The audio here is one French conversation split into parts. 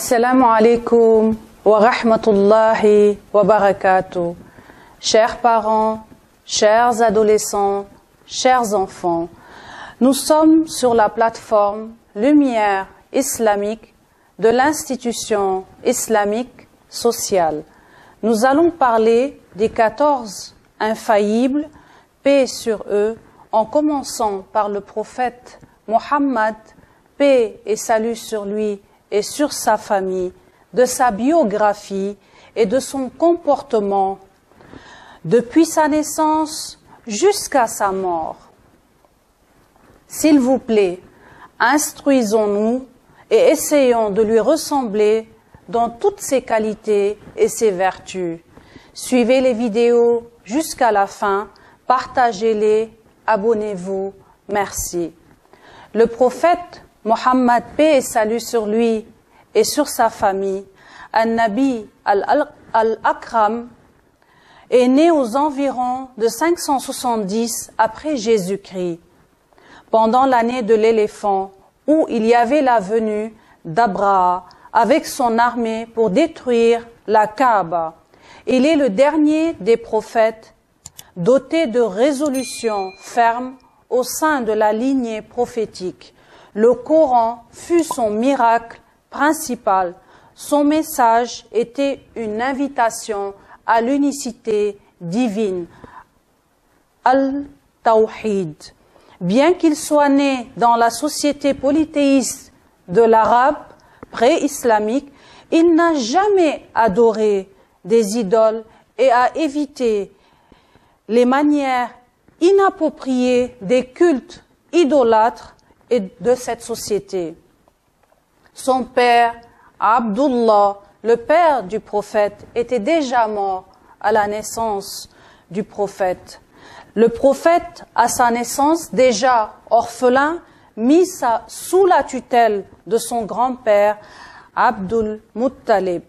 Assalamu alaikum wa rahmatullahi wa barakatuh. Chers parents, chers adolescents, chers enfants, nous sommes sur la plateforme Lumière islamique de l'institution islamique sociale. Nous allons parler des 14 infaillibles, paix sur eux, en commençant par le prophète Mohammed, paix et salut sur lui et sur sa famille, de sa biographie et de son comportement depuis sa naissance jusqu'à sa mort. S'il vous plaît, instruisons-nous et essayons de lui ressembler dans toutes ses qualités et ses vertus. Suivez les vidéos jusqu'à la fin, partagez-les, abonnez-vous, merci. Le prophète Mohammed, paix et salut sur lui et sur sa famille, An-Nabi al-Akram, est né aux environs de 570 après Jésus-Christ, pendant l'année de l'éléphant, où il y avait la venue d'Abraha avec son armée pour détruire la Kaaba. Il est le dernier des prophètes doté de résolutions fermes au sein de la lignée prophétique. Le Coran fut son miracle principal. Son message était une invitation à l'unicité divine, Al-Tawhid. Bien qu'il soit né dans la société polythéiste de l'arabe pré-islamique, il n'a jamais adoré des idoles et a évité les manières inappropriées des cultes idolâtres et de cette société. Son père, Abdullah, le père du prophète, était déjà mort à la naissance du prophète. Le prophète, à sa naissance, déjà orphelin, mis sous la tutelle de son grand-père, Abdul Muttalib.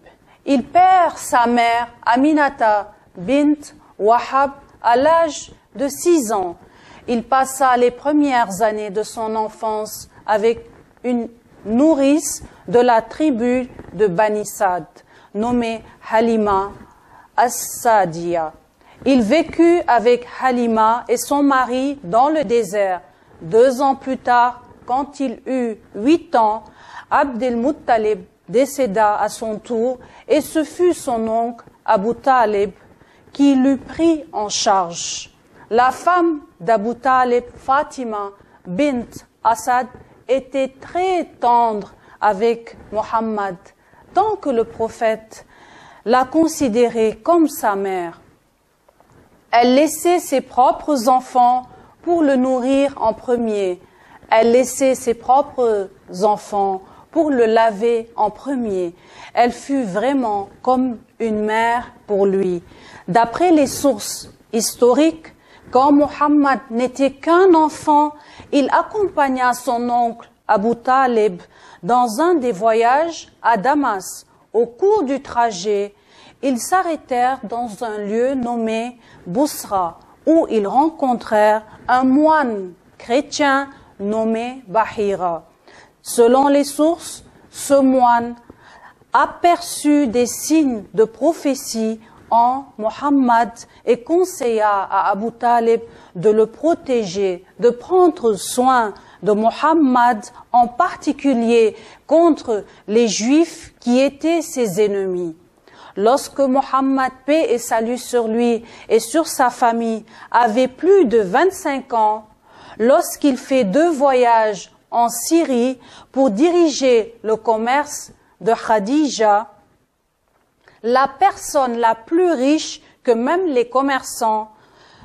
Il perd sa mère, Aminata bint Wahab, à l'âge de 6 ans. Il passa les premières années de son enfance avec une nourrice de la tribu de Bani Sad, nommée Halima as-Sadiya. Il vécut avec Halima et son mari dans le désert. 2 ans plus tard, quand il eut 8 ans, Abdel Muttalib décéda à son tour et ce fut son oncle Abu Talib qui l'eut pris en charge. La femme d'Abu Talib, Fatima bint Asad, était très tendre avec Mohammed, tant que le prophète la considérait comme sa mère. Elle laissait ses propres enfants pour le nourrir en premier. Elle laissait ses propres enfants pour le laver en premier. Elle fut vraiment comme une mère pour lui. D'après les sources historiques, quand Mohammed n'était qu'un enfant, il accompagna son oncle Abu Talib dans un des voyages à Damas. Au cours du trajet, ils s'arrêtèrent dans un lieu nommé Bousra, où ils rencontrèrent un moine chrétien nommé Bahira. Selon les sources, ce moine aperçut des signes de prophétie en Mohammed et conseilla à Abu Talib de le protéger, de prendre soin de Mohammed, en particulier contre les Juifs qui étaient ses ennemis. Lorsque Mohammed, paix et salut sur lui et sur sa famille, avait plus de 25 ans, lorsqu'il fait 2 voyages en Syrie pour diriger le commerce de Khadija, la personne la plus riche que même les commerçants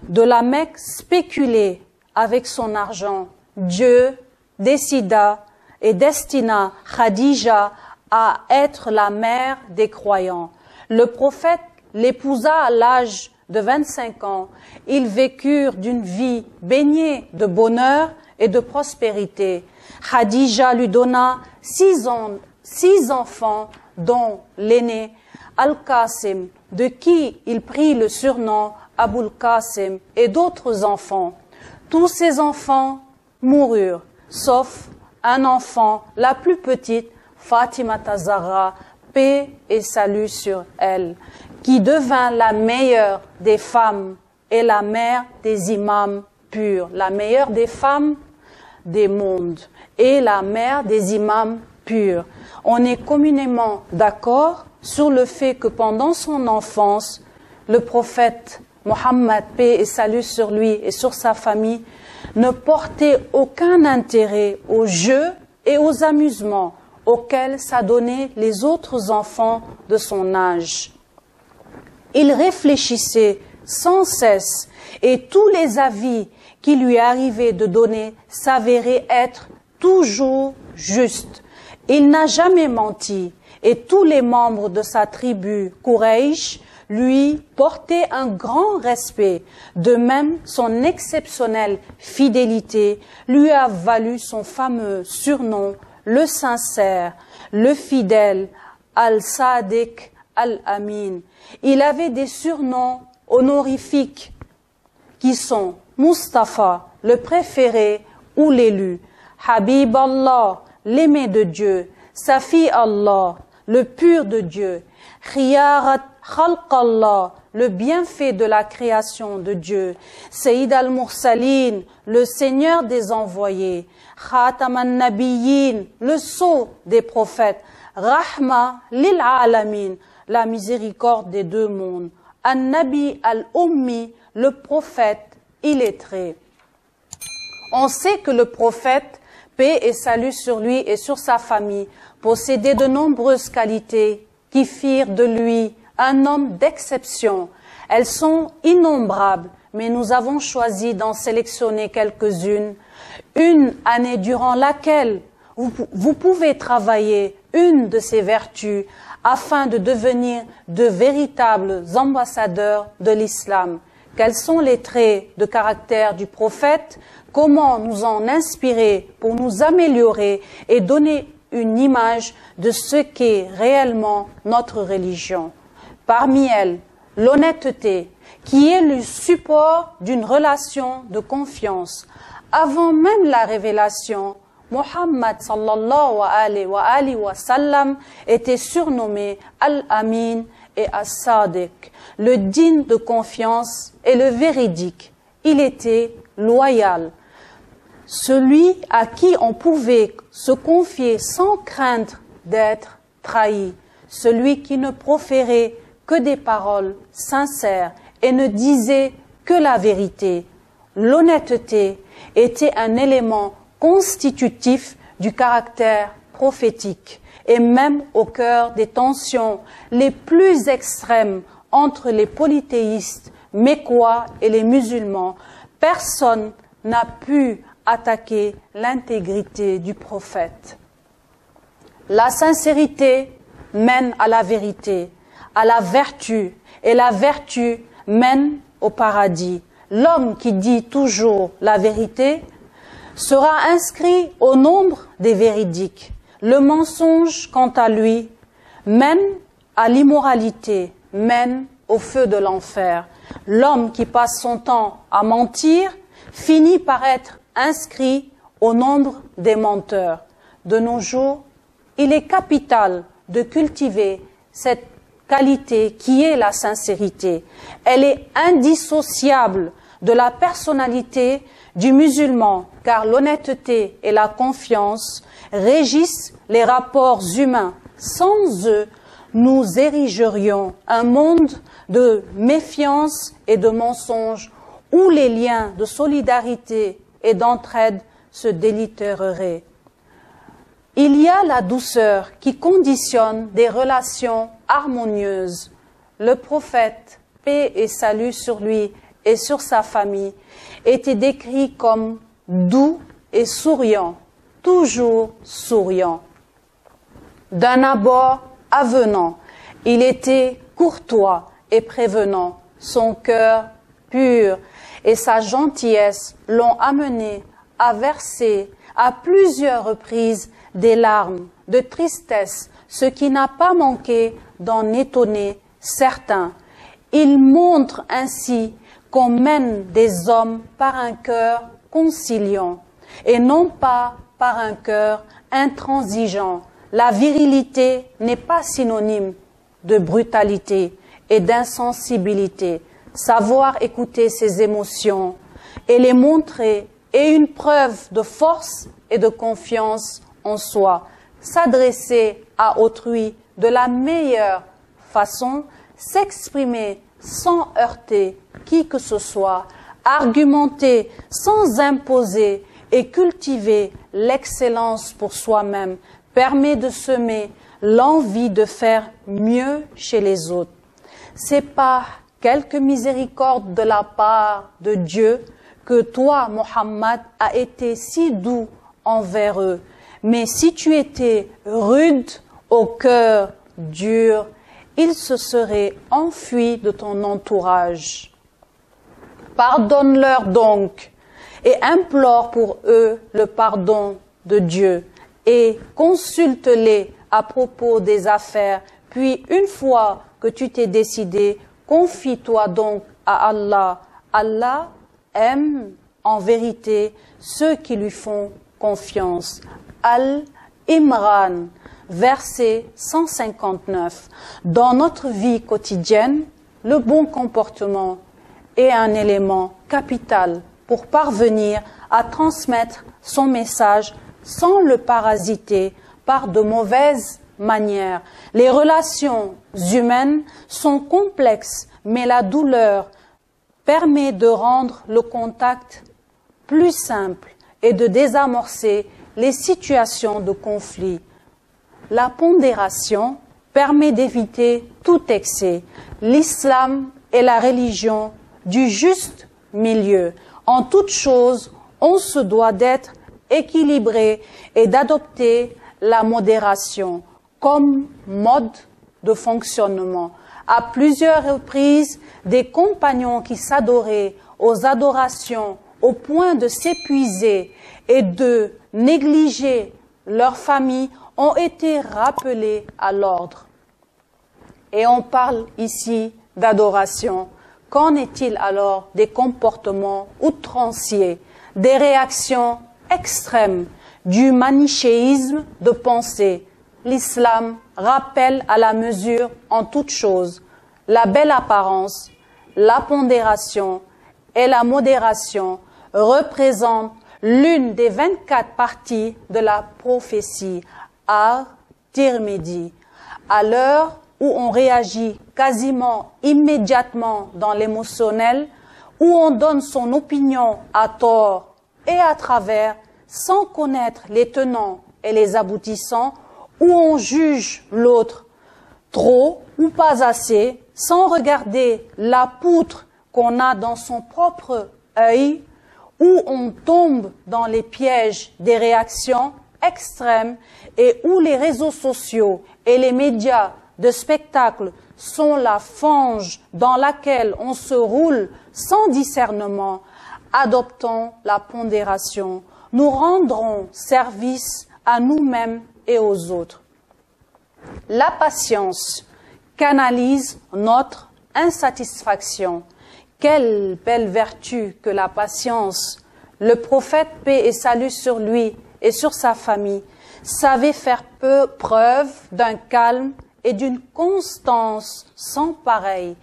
de la Mecque spéculaient avec son argent, Dieu décida et destina Khadija à être la mère des croyants. Le prophète l'épousa à l'âge de 25 ans. Ils vécurent d'une vie baignée de bonheur et de prospérité. Khadija lui donna 6 enfants, dont l'aîné Al-Qasim, de qui il prit le surnom Abul Qasim, et d'autres enfants. Tous ces enfants moururent, sauf un enfant, la plus petite, Fatima Zahra, paix et salut sur elle, qui devint la meilleure des femmes et la mère des imams purs, la meilleure des femmes des mondes et la mère des imams purs. On est communément d'accord sur le fait que pendant son enfance, le prophète Mohammed, paix et salut sur lui et sur sa famille, ne portait aucun intérêt aux jeux et aux amusements auxquels s'adonnaient les autres enfants de son âge. Il réfléchissait sans cesse et tous les avis qui lui arrivaient de donner s'avéraient être toujours justes. Il n'a jamais menti et tous les membres de sa tribu Quraysh lui portaient un grand respect. De même, son exceptionnelle fidélité lui a valu son fameux surnom, le sincère, le fidèle, Al-Sadiq, Al-Amin. Il avait des surnoms honorifiques qui sont Mustapha, le préféré ou l'élu, Habib Allah, l'aimé de Dieu, Safi Allah, le pur de Dieu, Khiyarat Khalq Allah, le bienfait de la création de Dieu, Sayyid al-Mursalin, le Seigneur des envoyés, Khatam al-Nabiyyin, le sceau des prophètes, Rahma lil alamin, la miséricorde des deux mondes, An-Nabi al-Ummi, le prophète illettré. On sait que le prophète, paix et salut sur lui et sur sa famille, possédait de nombreuses qualités qui firent de lui un homme d'exception. Elles sont innombrables, mais nous avons choisi d'en sélectionner quelques-unes. Une année durant laquelle vous pouvez travailler une de ces vertus afin de devenir de véritables ambassadeurs de l'islam. Quels sont les traits de caractère du prophète? Comment nous en inspirer pour nous améliorer et donner une image de ce qu'est réellement notre religion? Parmi elles, l'honnêteté, qui est le support d'une relation de confiance. Avant même la révélation, Muhammad sallallahu alayhi wa sallam était surnommé Al-Amin et As-Sadiq, le digne de confiance et le véridique. Il était loyal, celui à qui on pouvait se confier sans craindre d'être trahi, celui qui ne proférait que des paroles sincères et ne disait que la vérité. L'honnêteté était un élément constitutif du caractère prophétique et même au cœur des tensions les plus extrêmes entre les polythéistes mécois et les musulmans, personne n'a pu attaquer l'intégrité du prophète. La sincérité mène à la vérité, à la vertu, et la vertu mène au paradis. L'homme qui dit toujours la vérité sera inscrit au nombre des véridiques. Le mensonge, quant à lui, mène à l'immoralité, mène au feu de l'enfer. L'homme qui passe son temps à mentir finit par être inscrit au nombre des menteurs. De nos jours, il est capital de cultiver cette qualité qui est la sincérité. Elle est indissociable de la personnalité du musulman, car l'honnêteté et la confiance régissent les rapports humains. Sans eux, nous érigerions un monde de méfiance et de mensonges où les liens de solidarité et d'entraide se délitéreraient. Il y a la douceur qui conditionne des relations harmonieuses. Le prophète, paix et salut sur lui et sur sa famille, était décrit comme doux et souriant, toujours souriant. D'un abord avenant, il était courtois et prévenant, son cœur pur et sa gentillesse l'ont amené à verser à plusieurs reprises des larmes de tristesse, ce qui n'a pas manqué d'en étonner certains. Il montre ainsi qu'on mène des hommes par un cœur conciliant et non pas par un cœur intransigeant. la virilité n'est pas synonyme de brutalité et d'insensibilité. Savoir écouter ses émotions et les montrer est une preuve de force et de confiance en soi. S'adresser à autrui de la meilleure façon, s'exprimer sans heurter qui que ce soit, argumenter sans imposer et cultiver l'excellence pour soi-même permet de semer l'envie de faire mieux chez les autres. C'est par quelque miséricorde de la part de Dieu que toi, Mohammed, as été si doux envers eux. Mais si tu étais rude, au cœur dur, ils se seraient enfuis de ton entourage. Pardonne-leur donc et implore pour eux le pardon de Dieu et consulte-les à propos des affaires. Puis, une fois que tu t'es décidé, confie-toi donc à Allah. Allah aime en vérité ceux qui lui font confiance. Al-Imran, verset 159. Dans notre vie quotidienne, le bon comportement est un élément capital pour parvenir à transmettre son message sans le parasiter par de mauvaises manières. Les relations humaines sont complexes, mais la douleur permet de rendre le contact plus simple et de désamorcer les situations de conflit. La pondération permet d'éviter tout excès. L'islam est la religion du juste milieu. En toute chose, on se doit d'être équilibré et d'adopter la modération comme mode de fonctionnement. À plusieurs reprises, des compagnons qui s'adoraient aux adorations au point de s'épuiser et de négliger leur famille ont été rappelés à l'ordre. Et on parle ici d'adoration. Qu'en est-il alors des comportements outranciers, des réactions extrêmes, du manichéisme de pensée? L'islam rappelle à la mesure en toute chose, la belle apparence, la pondération et la modération représentent l'une des 24 parties de la prophétie Tirmidhi. À l'heure où on réagit quasiment immédiatement dans l'émotionnel, où on donne son opinion à tort et à travers, sans connaître les tenants et les aboutissants, où on juge l'autre trop ou pas assez, sans regarder la poutre qu'on a dans son propre œil, où on tombe dans les pièges des réactions extrêmes et où les réseaux sociaux et les médias de spectacle sont la fange dans laquelle on se roule sans discernement, adoptons la pondération. Nous rendrons service à nous-mêmes et aux autres. La patience canalise notre insatisfaction. Quelle belle vertu que la patience! Le prophète, paix et salut sur lui et sur sa famille, savait faire preuve d'un calme et d'une constance sans pareille,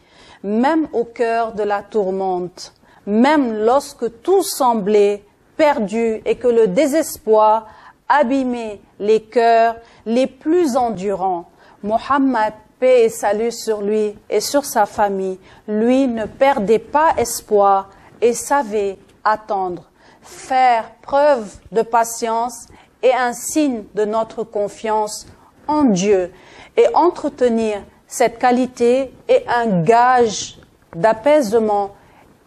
même au cœur de la tourmente, même lorsque tout semblait perdu et que le désespoir abîmait les cœurs les plus endurants. Mohammed, paix et salut sur lui et sur sa famille, lui ne perdait pas espoir et savait attendre. Faire preuve de patience est un signe de notre confiance en Dieu. Et entretenir cette qualité est un gage d'apaisement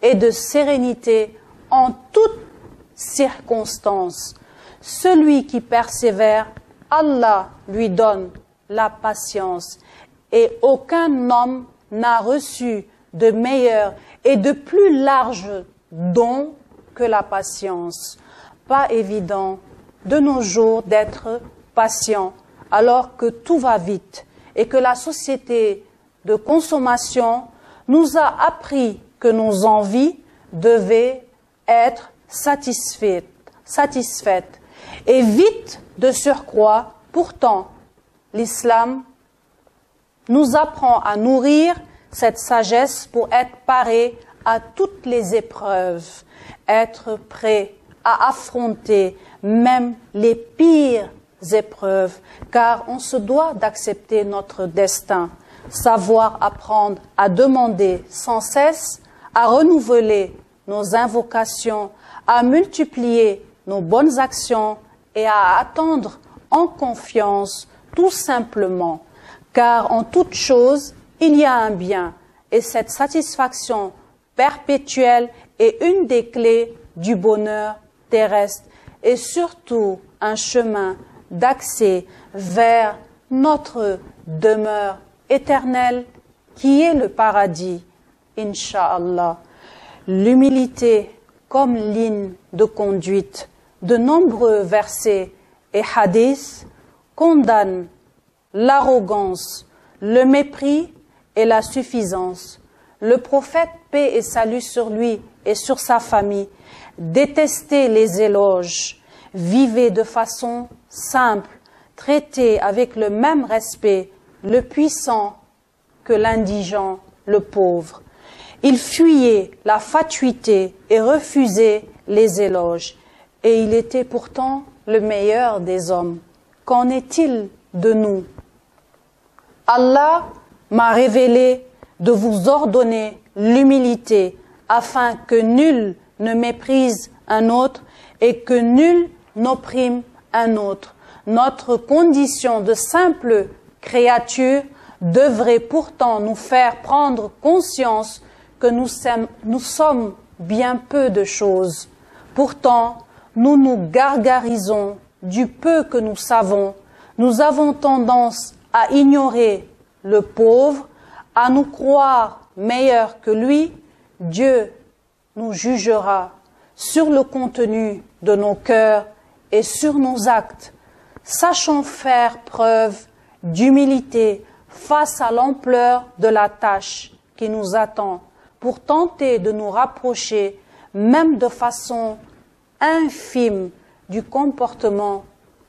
et de sérénité en toutes circonstances. Celui qui persévère, Allah lui donne la patience. Et aucun homme n'a reçu de meilleur et de plus large don que la patience. Pas évident de nos jours d'être patient alors que tout va vite et que la société de consommation nous a appris que nos envies devaient être satisfaites et vite de surcroît. Pourtant, l'islam nous apprend à nourrir cette sagesse pour être paré à toutes les épreuves, être prêt à affronter même les pires épreuves, car on se doit d'accepter notre destin, savoir apprendre à demander sans cesse, à renouveler nos invocations, à multiplier nos bonnes actions et à attendre en confiance, tout simplement, car en toute chose, il y a un bien, et cette satisfaction perpétuelle est une des clés du bonheur terrestre et surtout un chemin d'accès vers notre demeure éternelle qui est le paradis, Inch'Allah. L'humilité comme ligne de conduite, de nombreux versets et hadiths condamnent l'arrogance, le mépris et la suffisance. Le prophète, paix et salut sur lui et sur sa famille, détestait les éloges, vivait de façon simple, traitait avec le même respect le puissant que l'indigent, le pauvre. Il fuyait la fatuité et refusait les éloges. Et il était pourtant le meilleur des hommes. Qu'en est-il de nous? Allah m'a révélé de vous ordonner l'humilité afin que nul ne méprise un autre et que nul n'opprime un autre. Notre condition de simple créature devrait pourtant nous faire prendre conscience que nous sommes bien peu de choses. Pourtant, nous nous gargarisons du peu que nous savons. Nous avons tendance à ignorer le pauvre, à nous croire meilleurs que lui. Dieu nous jugera sur le contenu de nos cœurs et sur nos actes. Sachons faire preuve d'humilité face à l'ampleur de la tâche qui nous attend pour tenter de nous rapprocher, même de façon infime, du comportement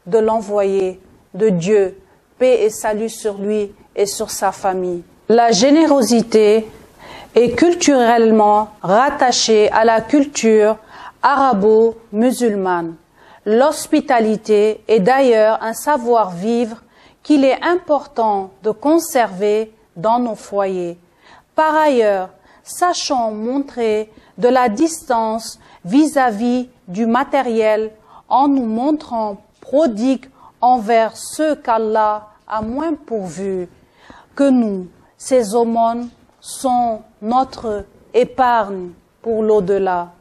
de l'envoyé de Dieu, paix et salut sur lui et sur sa famille. La générosité est culturellement rattachée à la culture arabo-musulmane. L'hospitalité est d'ailleurs un savoir-vivre qu'il est important de conserver dans nos foyers. Par ailleurs, sachons montrer de la distance vis-à-vis du matériel en nous montrant prodigues envers ceux qu'Allah a moins pourvus que nous. Ces aumônes sont notre épargne pour l'au-delà.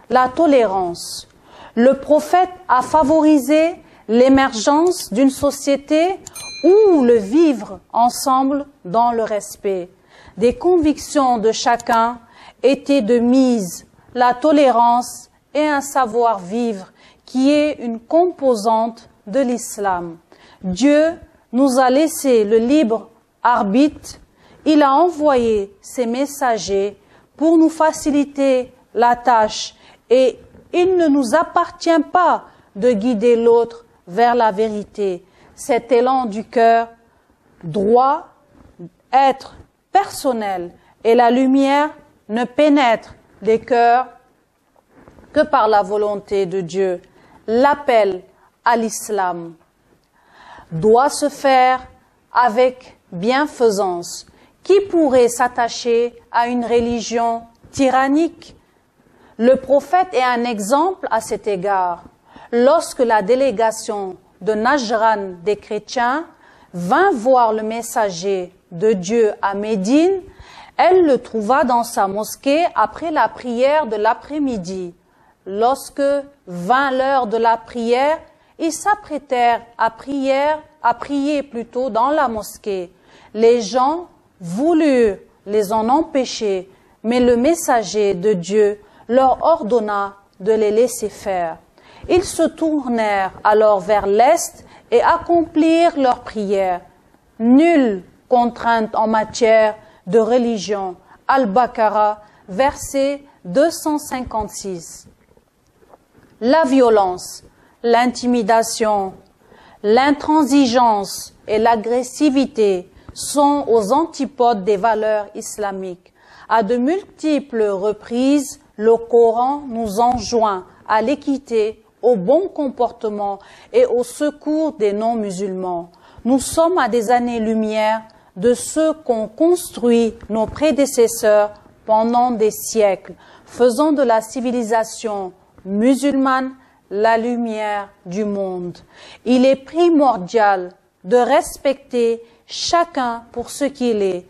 La tolérance. Le prophète a favorisé l'émergence d'une société où le vivre ensemble dans le respect des convictions de chacun étaient de mise, la tolérance et un savoir-vivre qui est une composante de l'islam. Dieu nous a laissé le libre arbitre. Il a envoyé ses messagers pour nous faciliter la tâche et il ne nous appartient pas de guider l'autre vers la vérité. Cet élan du cœur doit être personnel et la lumière ne pénètre les cœurs que par la volonté de Dieu. L'appel à l'islam doit se faire avec bienfaisance. Qui pourrait s'attacher à une religion tyrannique? Le prophète est un exemple à cet égard. Lorsque la délégation de Najran des chrétiens vint voir le messager de Dieu à Médine, elle le trouva dans sa mosquée après la prière de l'après-midi. Lorsque vint l'heure de la prière, ils s'apprêtèrent à prier plutôt dans la mosquée. Les gens voulurent les en empêcher, mais le messager de Dieu leur ordonna de les laisser faire. Ils se tournèrent alors vers l'est et accomplirent leur prière. Nulle contrainte en matière de religion. Al-Baqarah, verset 256. La violence, l'intimidation, L'intransigeance et l'agressivité sont aux antipodes des valeurs islamiques. À de multiples reprises, le Coran nous enjoint à l'équité, au bon comportement et au secours des non-musulmans. Nous sommes à des années-lumière de ce qu'ont construit nos prédécesseurs pendant des siècles, faisant de la civilisation musulmane la lumière du monde. Il est primordial de respecter chacun pour ce qu'il est,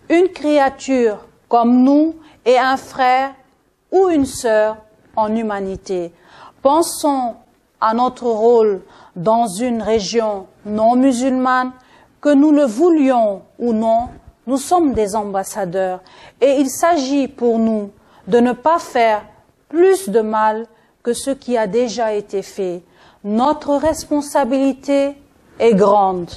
une créature comme nous et un frère ou une sœur en humanité. Pensons à notre rôle dans une région non musulmane, que nous le voulions ou non, nous sommes des ambassadeurs et il s'agit pour nous de ne pas faire plus de mal que ce qui a déjà été fait. Notre responsabilité est grande.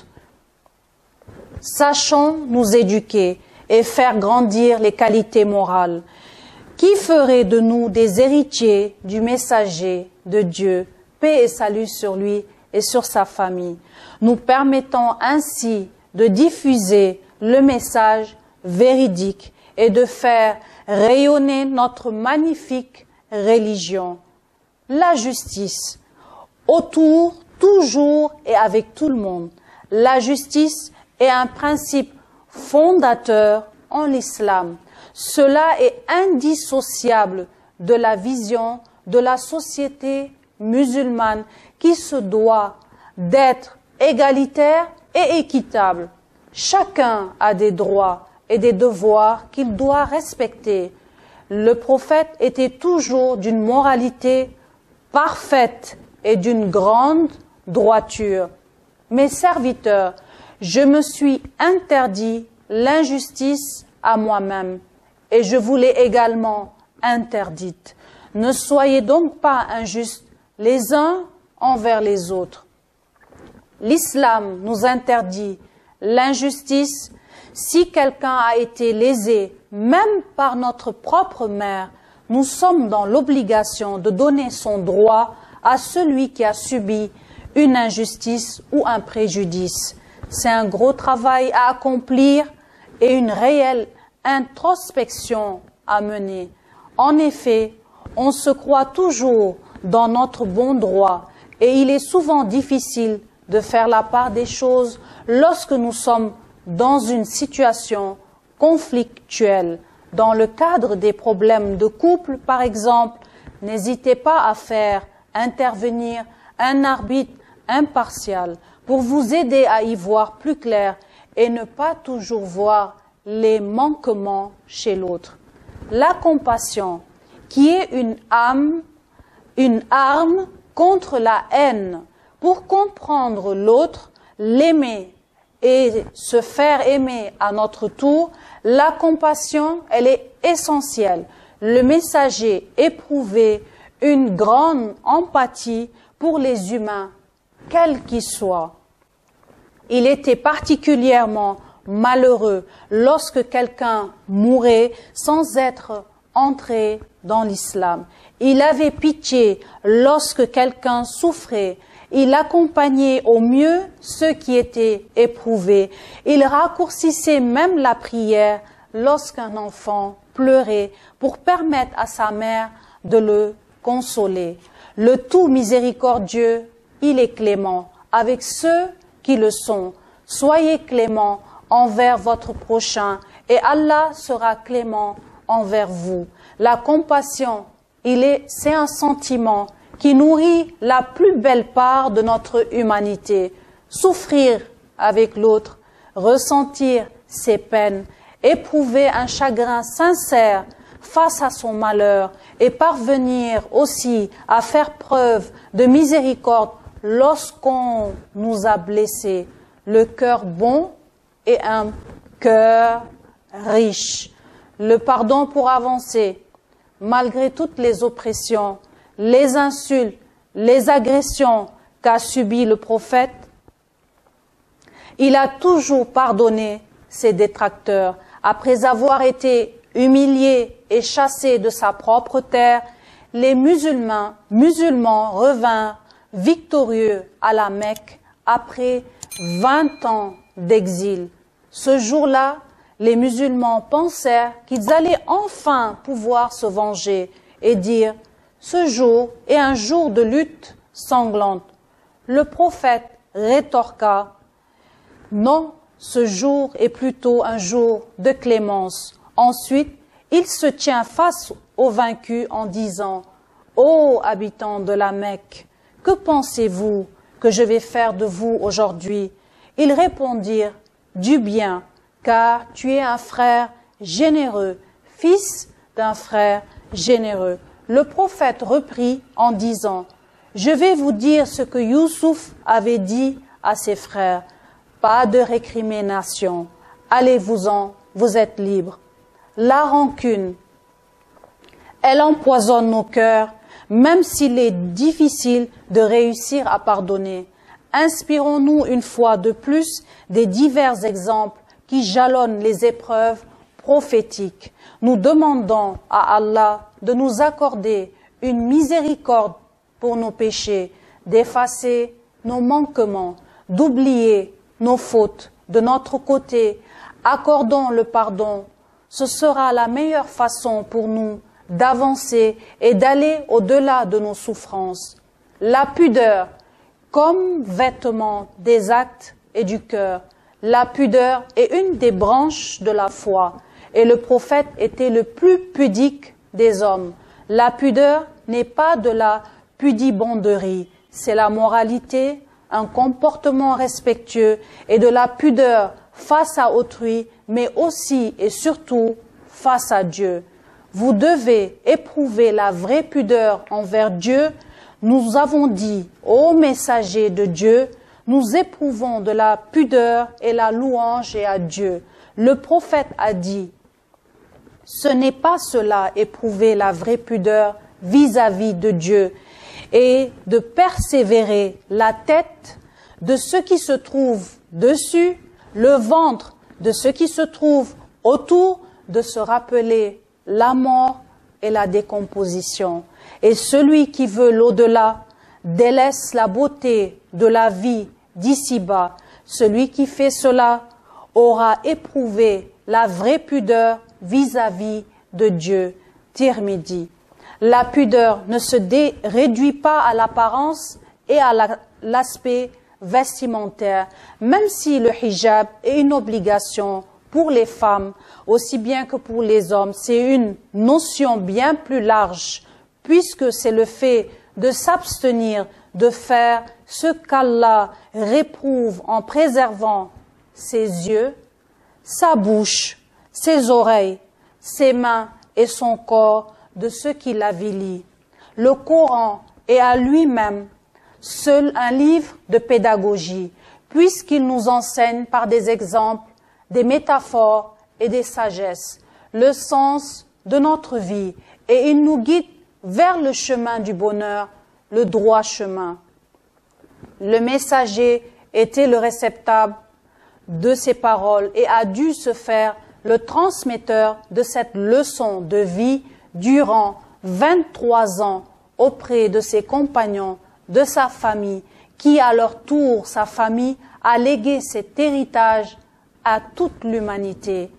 Sachons nous éduquer et faire grandir les qualités morales. Qui ferait de nous des héritiers du messager de Dieu, paix et salut sur lui et sur sa famille, nous permettant ainsi de diffuser le message véridique et de faire rayonner notre magnifique religion. La justice, autour, toujours et avec tout le monde. La justice est un principe fondateur en l'islam. Cela est indissociable de la vision de la société musulmane qui se doit d'être égalitaire et équitable. Chacun a des droits et des devoirs qu'il doit respecter. Le prophète était toujours d'une moralité parfaite et d'une grande droiture. Mes serviteurs, je me suis interdit l'injustice à moi-même et je vous l'ai également interdite. Ne soyez donc pas injustes les uns envers les autres. L'islam nous interdit l'injustice. Si quelqu'un a été lésé, même par notre propre mère, nous sommes dans l'obligation de donner son droit à celui qui a subi une injustice ou un préjudice. C'est un gros travail à accomplir et une réelle introspection à mener. En effet, on se croit toujours dans notre bon droit et il est souvent difficile de faire la part des choses lorsque nous sommes dans une situation conflictuelle. Dans le cadre des problèmes de couple, par exemple, n'hésitez pas à faire intervenir un arbitre impartial pour vous aider à y voir plus clair et ne pas toujours voir les manquements chez l'autre. La compassion, qui est une arme contre la haine, pour comprendre l'autre, l'aimer et se faire aimer à notre tour, la compassion, elle est essentielle. Le messager éprouvait une grande empathie pour les humains, quels qu'ils soient. Il était particulièrement malheureux lorsque quelqu'un mourait sans être entré dans l'islam. Il avait pitié lorsque quelqu'un souffrait. Il accompagnait au mieux ceux qui étaient éprouvés. Il raccourcissait même la prière lorsqu'un enfant pleurait pour permettre à sa mère de le consoler. Le tout miséricordieux, il est clément avec ceux qui le sont. Soyez clément envers votre prochain et Allah sera clément envers vous. La compassion, c'est un sentiment qui nourrit la plus belle part de notre humanité. Souffrir avec l'autre, ressentir ses peines, éprouver un chagrin sincère face à son malheur et parvenir aussi à faire preuve de miséricorde lorsqu'on nous a blessés. Le cœur bon et un cœur riche. Le pardon pour avancer, malgré toutes les oppressions, les insultes, les agressions qu'a subi le prophète, il a toujours pardonné ses détracteurs. Après avoir été humilié et chassé de sa propre terre, les musulmans revinrent victorieux à la Mecque après 20 ans d'exil. Ce jour-là, les musulmans pensèrent qu'ils allaient enfin pouvoir se venger et dire « Ce jour est un jour de lutte sanglante ». Le prophète rétorqua « Non, ce jour est plutôt un jour de clémence ». Ensuite, il se tient face aux vaincus en disant « Ô habitants de la Mecque, que pensez-vous que je vais faire de vous aujourd'hui ?» Ils répondirent « Du bien, car tu es un frère généreux, fils d'un frère généreux. » Le prophète reprit en disant « Je vais vous dire ce que Youssouf avait dit à ses frères. Pas de récrimination. Allez-vous-en, vous êtes libres. La rancune, elle empoisonne nos cœurs, même s'il est difficile de réussir à pardonner. Inspirons-nous une fois de plus des divers exemples qui jalonnent les épreuves prophétiques. Nous demandons à Allah de nous accorder une miséricorde pour nos péchés, d'effacer nos manquements, d'oublier nos fautes de notre côté. Accordons le pardon. Ce sera la meilleure façon pour nous d'avancer et d'aller au-delà de nos souffrances. La pudeur, comme vêtement des actes et du cœur. La pudeur est une des branches de la foi, et le prophète était le plus pudique des hommes. La pudeur n'est pas de la pudibonderie, c'est la moralité, un comportement respectueux et de la pudeur face à autrui, mais aussi et surtout face à Dieu. Vous devez éprouver la vraie pudeur envers Dieu. Nous avons dit, ô messager de Dieu, nous éprouvons de la pudeur et la louange à Dieu. Le prophète a dit, ce n'est pas cela, éprouver la vraie pudeur vis-à-vis de Dieu, et de persévérer la tête de ce qui se trouve dessus, le ventre de ce qui se trouve autour, de se rappeler la mort et la décomposition. Et celui qui veut l'au-delà délaisse la beauté de la vie d'ici-bas. Celui qui fait cela aura éprouvé la vraie pudeur vis-à-vis de Dieu. Tirmidhi. La pudeur ne se réduit pas à l'apparence et à l'aspect vestimentaire, même si le hijab est une obligation pour les femmes, aussi bien que pour les hommes. C'est une notion bien plus large, puisque c'est le fait de s'abstenir de faire ce qu'Allah réprouve en préservant ses yeux, sa bouche, ses oreilles, ses mains et son corps de ce qui l'avilit. Le Coran est à lui-même seul un livre de pédagogie, puisqu'il nous enseigne par des exemples, des métaphores et des sagesses, le sens de notre vie, et il nous guide vers le chemin du bonheur, le droit chemin. Le messager était le réceptacle de ces paroles et a dû se faire le transmetteur de cette leçon de vie durant 23 ans auprès de ses compagnons, de sa famille, qui à leur tour, sa famille, a légué cet héritage à toute l'humanité.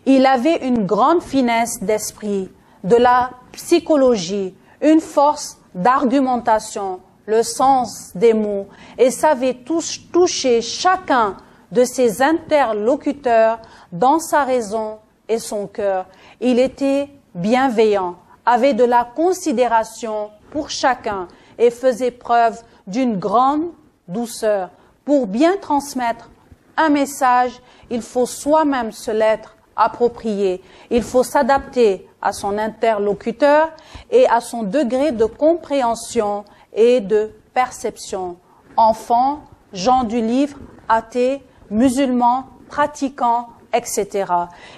Il avait une grande finesse d'esprit, de la psychologie, une force d'argumentation, le sens des mots, et savait toucher chacun de ses interlocuteurs dans sa raison et son cœur. Il était bienveillant, avait de la considération pour chacun et faisait preuve d'une grande douceur. Pour bien transmettre un message, il faut soi-même se l'être approprié. Il faut s'adapter à son interlocuteur et à son degré de compréhension et de perception. Enfants, gens du livre, athées, musulmans, pratiquants, etc.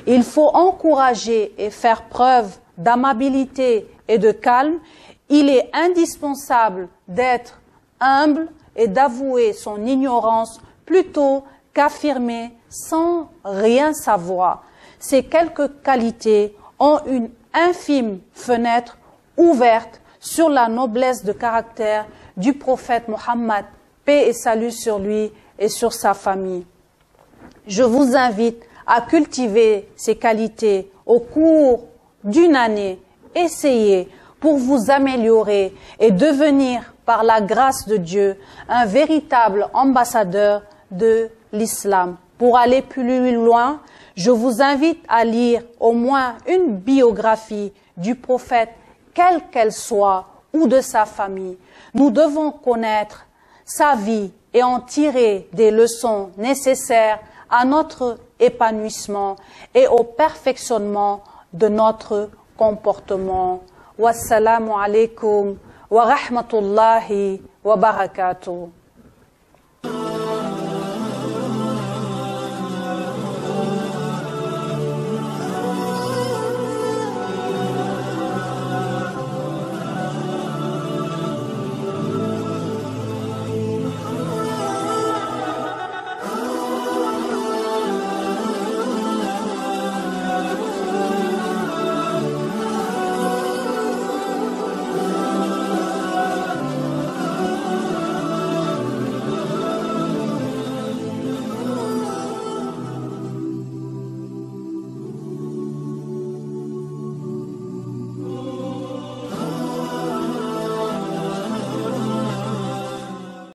Il faut encourager et faire preuve d'amabilité et de calme. Il est indispensable d'être humble et d'avouer son ignorance plutôt qu'affirmer sans rien savoir. Ces quelques qualités ont une infime fenêtre ouverte sur la noblesse de caractère du prophète Mohammed, paix et salut sur lui et sur sa famille. Je vous invite à cultiver ces qualités au cours d'une année. Essayez pour vous améliorer et devenir, par la grâce de Dieu, un véritable ambassadeur de l'islam. Pour aller plus loin, je vous invite à lire au moins une biographie du prophète, quelle qu'elle soit, ou de sa famille. Nous devons connaître sa vie et en tirer des leçons nécessaires à notre épanouissement et au perfectionnement de notre comportement. Wassalamu alaikum wa rahmatullahi wa barakatuh.